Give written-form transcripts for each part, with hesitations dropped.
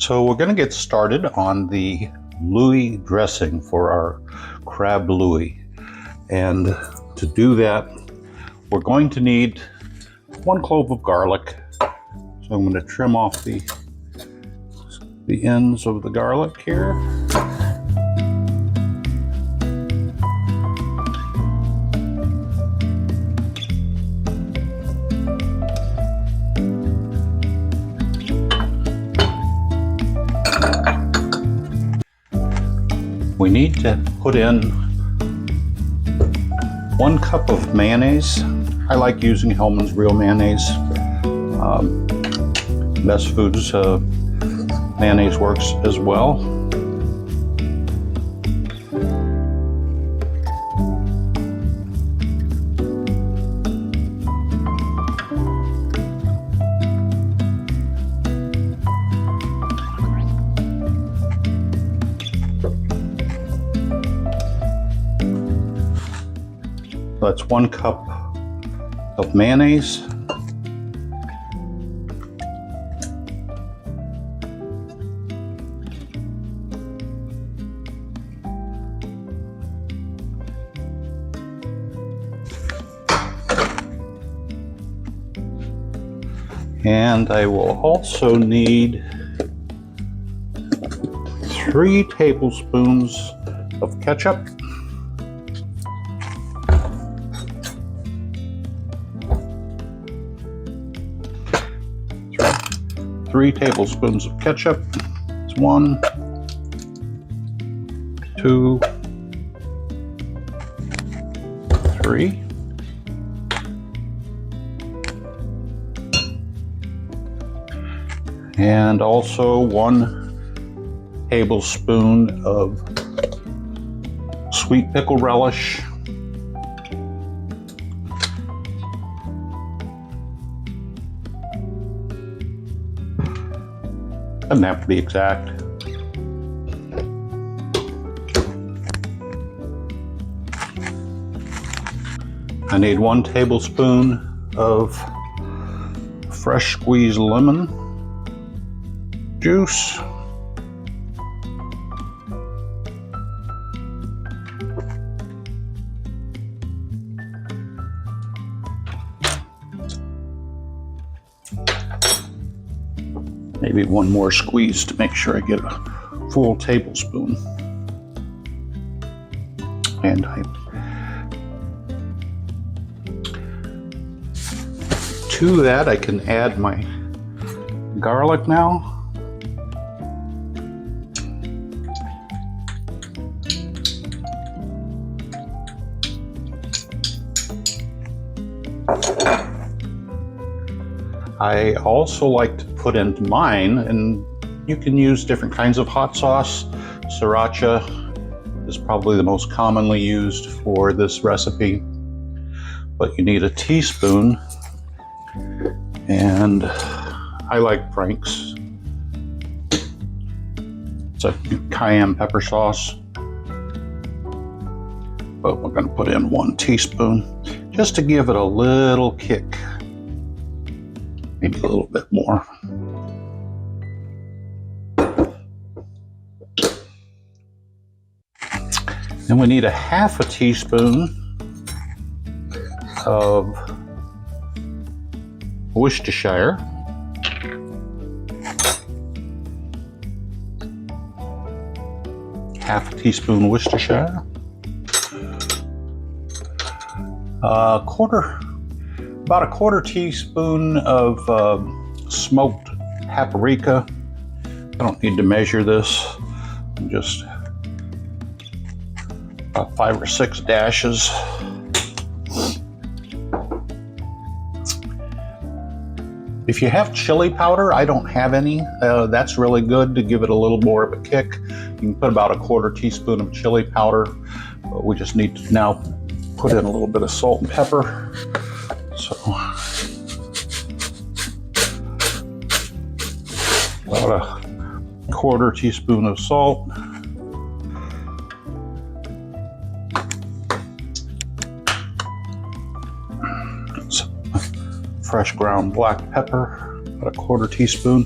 So we're going to get started on the Louie dressing for our Crab Louie. And to do that, we're going to need 1 clove of garlic. So I'm going to trim off the ends of the garlic here. We need to put in 1 cup of mayonnaise. I like using Hellmann's Real Mayonnaise. Best Foods mayonnaise works as well. That's 1 cup of mayonnaise. And I will also need 3 tablespoons of ketchup. Three tablespoons of ketchup. It's 1, 2, 3. And also 1 tablespoon of sweet pickle relish. Doesn't have to be exact. I need 1 tablespoon of fresh squeezed lemon juice. Maybe 1 more squeeze to make sure I get a full tablespoon. And to that I can add my garlic now. I also like to put into mine, and you can use different kinds of hot sauce. Sriracha is probably the most commonly used for this recipe, but you need a teaspoon, and I like Frank's. It's a cayenne pepper sauce, but we're going to put in 1 teaspoon just to give it a little kick. Maybe a little bit more. Then we need a 1/2 teaspoon of Worcestershire. Half a teaspoon Worcestershire. About a 1/4 teaspoon of smoked paprika. I don't need to measure this. Just about 5 or 6 dashes. If you have chili powder, I don't have any. That's really good to give it a little more of a kick. You can put about a 1/4 teaspoon of chili powder. But we just need to now put in a little bit of salt and pepper. So about a 1/4 teaspoon of salt. Some fresh ground black pepper, about a 1/4 teaspoon.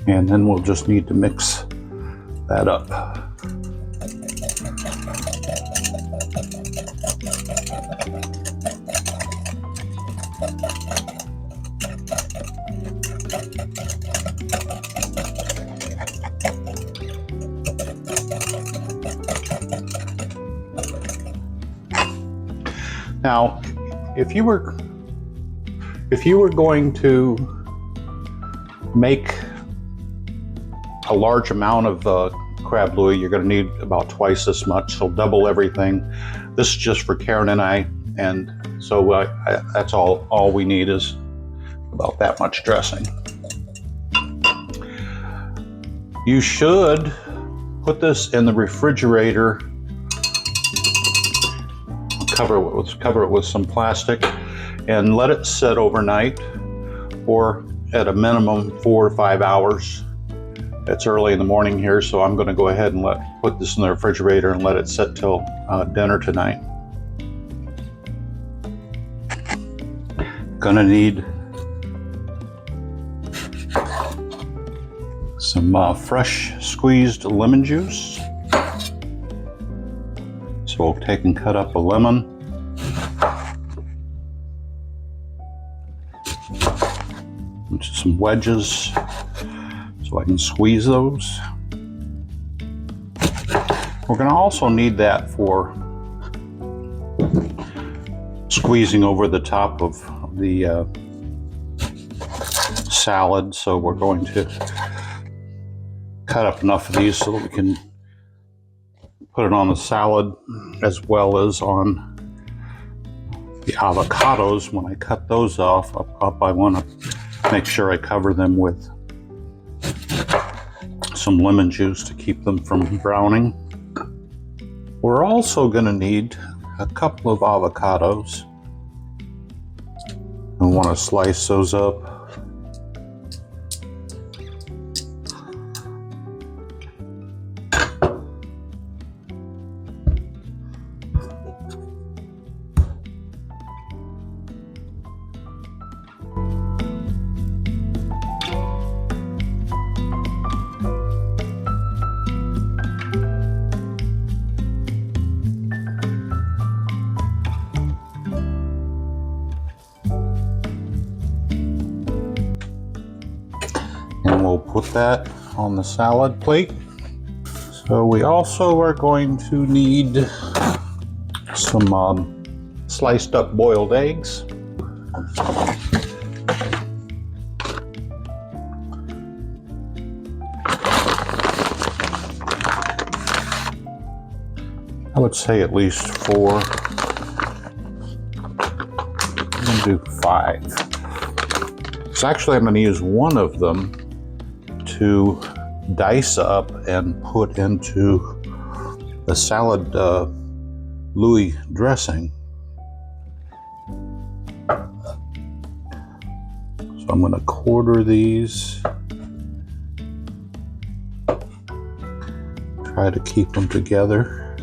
And then we'll just need to mix that up. Now, if you were going to make a large amount of crab louie, you're going to need about twice as much, so double everything. This is just for Karen and I, and so that's all we need is about that much dressing. You should put this in the refrigerator, cover it with some plastic, and let it sit overnight, or at a minimum 4 to 5 hours. It's early in the morning here, so I'm going to go ahead and put this in the refrigerator and let it sit till dinner tonight. Gonna need some fresh squeezed lemon juice. So we'll take and cut up a lemon. Into some wedges so I can squeeze those. We're going to also need that for squeezing over the top of the salad, so we're going to cut up enough of these so that we can put it on the salad as well as on the avocados. When I cut those off, I want to make sure I cover them with some lemon juice to keep them from browning. We're also going to need a couple of avocados. I want to slice those up. And we'll put that on the salad plate. So we also are going to need some sliced up boiled eggs. I would say at least 4. I'm gonna do 5. So actually I'm going to use one of them to dice up and put into the salad Louie dressing. So I'm going to quarter these. Try to keep them together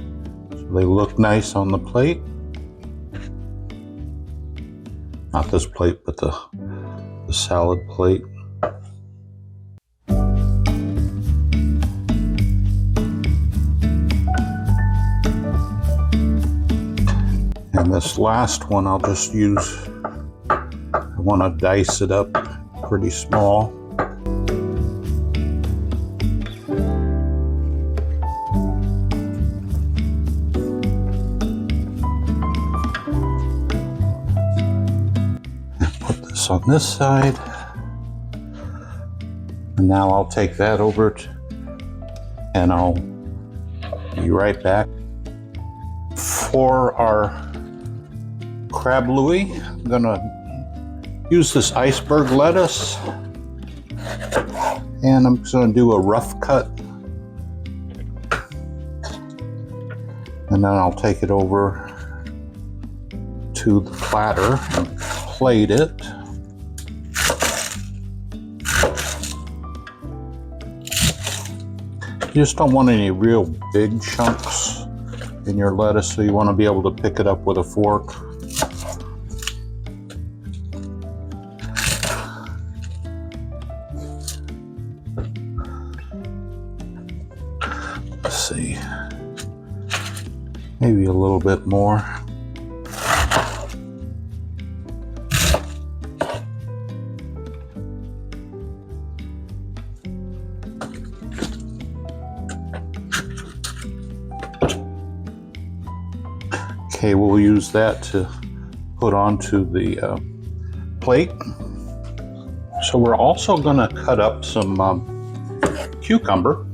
so they look nice on the plate. Not this plate, but the salad plate. And this last one I'll just use, I want to dice it up pretty small. And put this on this side. And now I'll take that over and I'll be right back. For our crab louie, I'm gonna use this iceberg lettuce, and I'm just gonna do a rough cut, and then I'll take it over to the platter and plate it. You just don't want any real big chunks in your lettuce, so you want to be able to pick it up with a fork. little bit more. Okay, we'll use that to put onto the plate. So we're also going to cut up some cucumber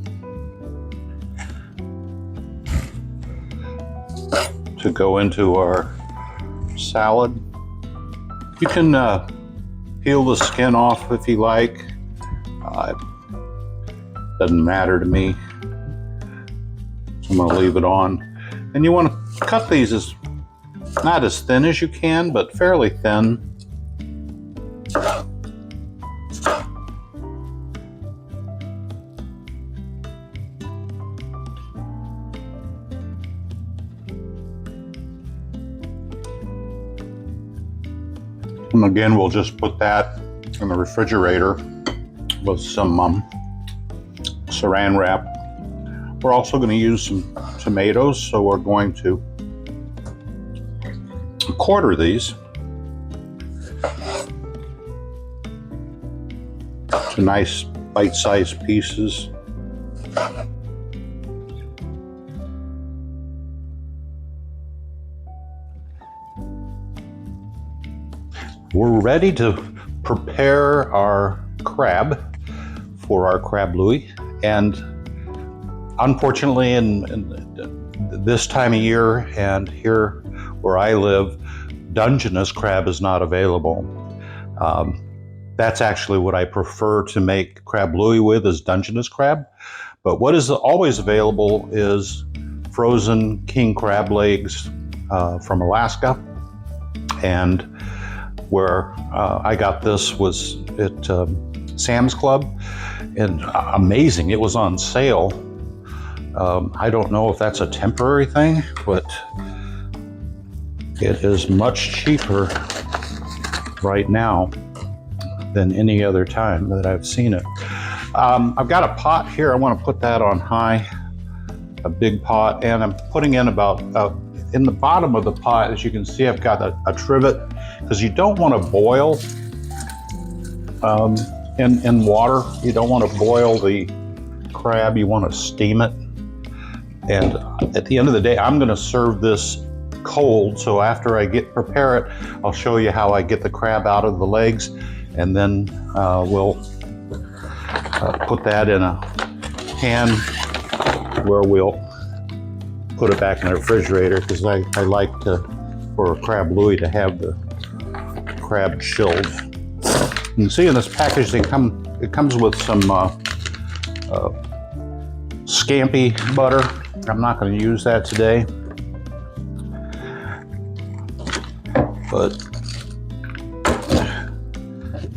to go into our salad. You can peel the skin off if you like. Doesn't matter to me. So I'm going to leave it on. And you want to cut these as not as thin as you can, but fairly thin. And again, we'll just put that in the refrigerator with some saran wrap. We're also going to use some tomatoes, so we're going to quarter these to nice bite-sized pieces. We're ready to prepare our crab for our Crab Louie, and unfortunately in this time of year and here where I live, Dungeness crab is not available. That's actually what I prefer to make Crab Louie with, is Dungeness crab. But what is always available is frozen king crab legs from Alaska. And where I got this was at Sam's Club, and amazing, it was on sale. I don't know if that's a temporary thing, but it is much cheaper right now than any other time that I've seen it. I've got a pot here. I want to put that on high, a big pot, and I'm putting in about, in the bottom of the pot, as you can see, I've got a trivet, because you don't want to boil in water. You don't want to boil the crab, you want to steam it. And at the end of the day, I'm going to serve this cold, so after I prepare it, I'll show you how I get the crab out of the legs, and then we'll put that in a pan where we'll put it back in the refrigerator, because I like for a Crab Louie to have the crab chilled. You can see in this package it comes with some scampi butter. I'm not going to use that today, but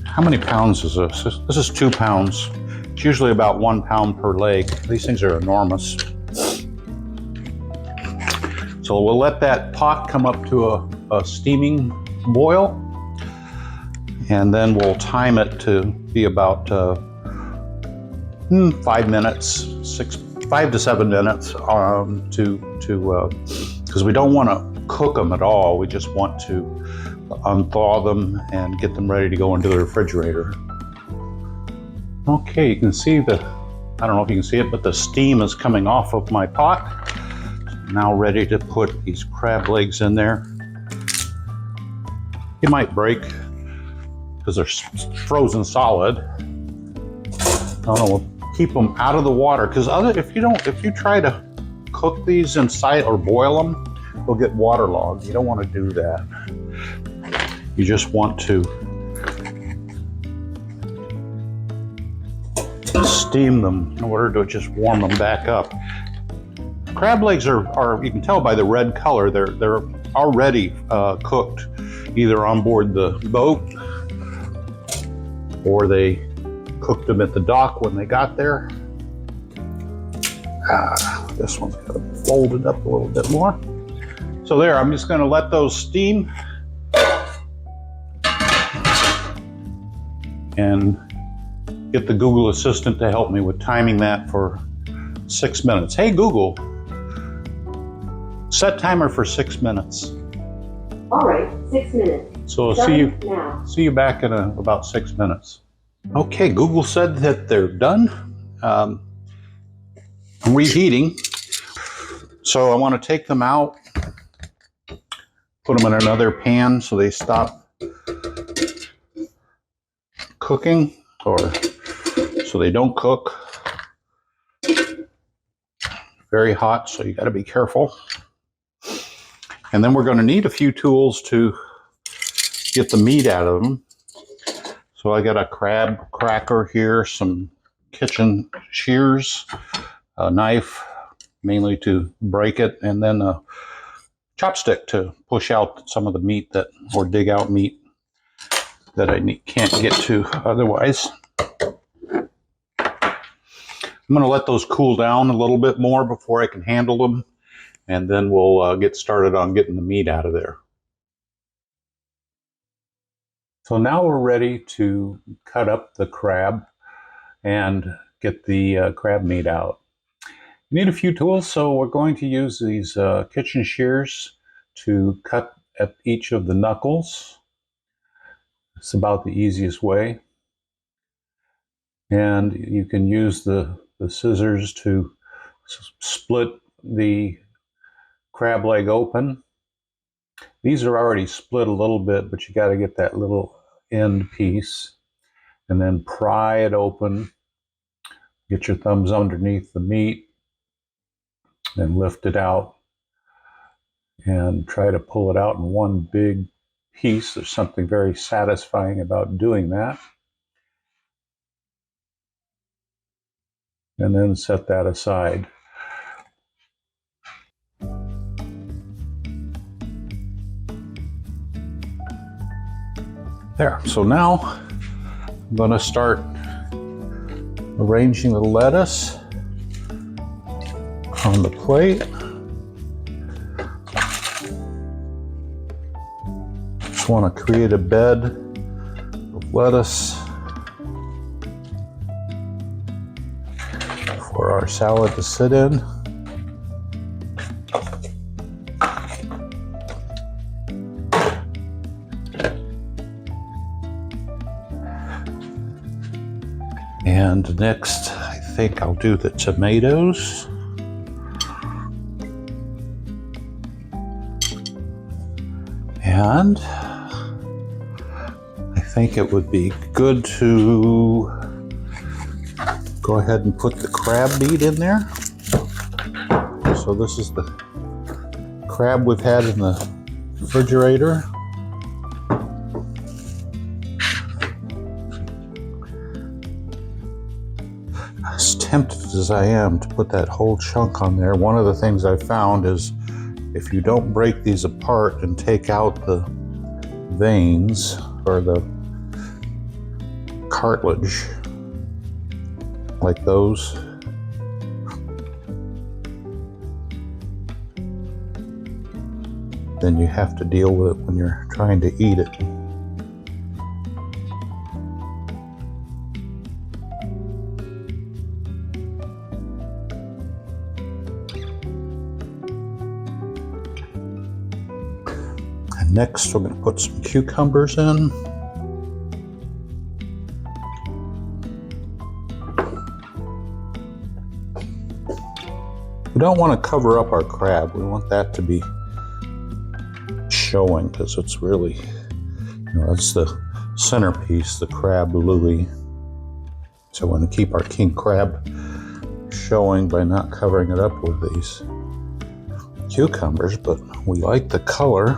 how many pounds is this? This is 2 pounds. It's usually about 1 pound per leg. These things are enormous. So we'll let that pot come up to a steaming boil, and then we'll time it to be about 5 minutes, 5 to 7 minutes, because we don't want to cook them at all. We just want to unthaw them and get them ready to go into the refrigerator. Okay, you can see I don't know if you can see it, but the steam is coming off of my pot. Now ready to put these crab legs in there. It might break because they're frozen solid. I don't know, we'll keep them out of the water, because if you try to cook these inside or boil them, they'll get waterlogged. You don't want to do that. You just want to steam them in order to just warm them back up. Crab legs are you can tell by the red color, they're already cooked, either on board the boat or they cooked them at the dock when they got there. This one's got to be folded up a little bit more. So there, I'm just going to let those steam and get the Google Assistant to help me with timing that for 6 minutes. Hey Google, Set timer for 6 minutes. All right, 6 minutes. So see you back in about 6 minutes. Okay, Google said that they're done reheating. So I want to take them out, put them in another pan so they stop cooking, or so they don't cook. Very hot, so you got to be careful. And then we're going to need a few tools to get the meat out of them. So I got a crab cracker here, some kitchen shears, a knife mainly to break it, and then a chopstick to push out some of the meat that, or dig out meat that I can't get to otherwise. I'm going to let those cool down a little bit more before I can handle them, and then we'll get started on getting the meat out of there. So now we're ready to cut up the crab and get the crab meat out. You need a few tools, so we're going to use these kitchen shears to cut at each of the knuckles. It's about the easiest way. And you can use the scissors to split the crab leg open. These are already split a little bit, but you got to get that little end piece and then pry it open. Get your thumbs underneath the meat and lift it out and try to pull it out in one big piece. There's something very satisfying about doing that. And then set that aside. There, so now I'm going to start arranging the lettuce on the plate. Just want to create a bed of lettuce for our salad to sit in. And next, I think I'll do the tomatoes. And I think it would be good to go ahead and put the crab meat in there. So this is the crab we've had in the refrigerator. As tempted as I am to put that whole chunk on there, one of the things I found is if you don't break these apart and take out the veins or the cartilage like those, then you have to deal with it when you're trying to eat it. And next we're going to put some cucumbers in. We don't want to cover up our crab. We want that to be showing because it's really, that's the centerpiece, the Crab Louie. So we want to keep our king crab showing by not covering it up with these cucumbers, but we like the color.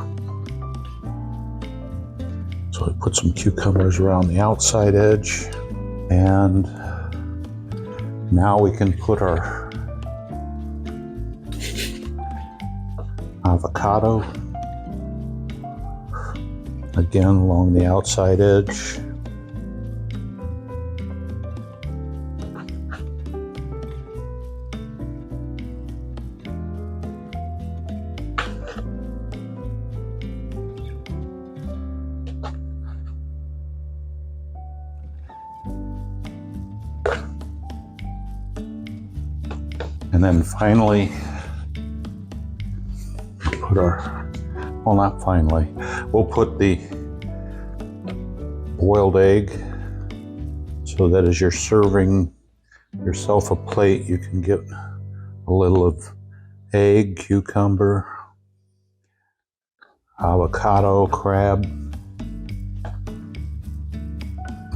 So we put some cucumbers around the outside edge, and now we can put our avocado again along the outside edge. And then finally, put our, well, not finally, we'll put the boiled egg so that as you're serving yourself a plate, you can get a little of egg, cucumber, avocado, crab,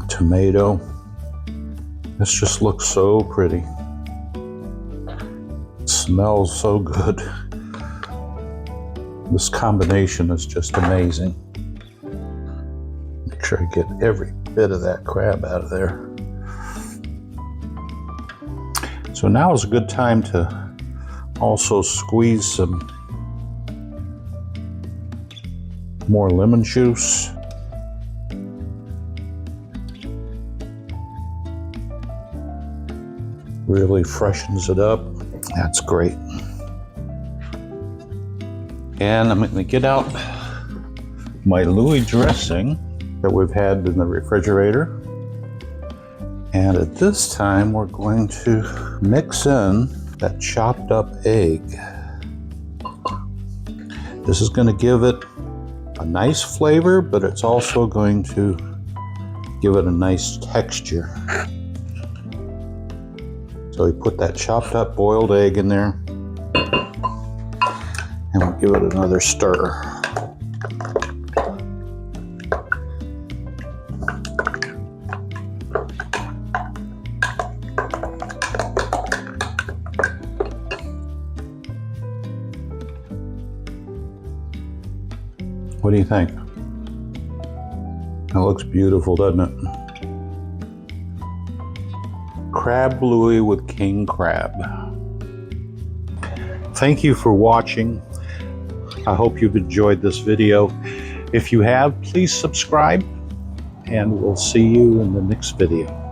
tomato. This just looks so pretty. It smells so good. This combination is just amazing. Make sure I get every bit of that crab out of there. So now is a good time to also squeeze some more lemon juice. Really freshens it up. That's great. And I'm going to get out my Louie dressing that we've had in the refrigerator. And at this time, we're going to mix in that chopped up egg. This is going to give it a nice flavor, but it's also going to give it a nice texture. So we put that chopped up boiled egg in there, and we'll give it another stir. What do you think? That looks beautiful, doesn't it? Crab Louie with king crab. Thank you for watching. I hope you've enjoyed this video. If you have, please subscribe, and we'll see you in the next video.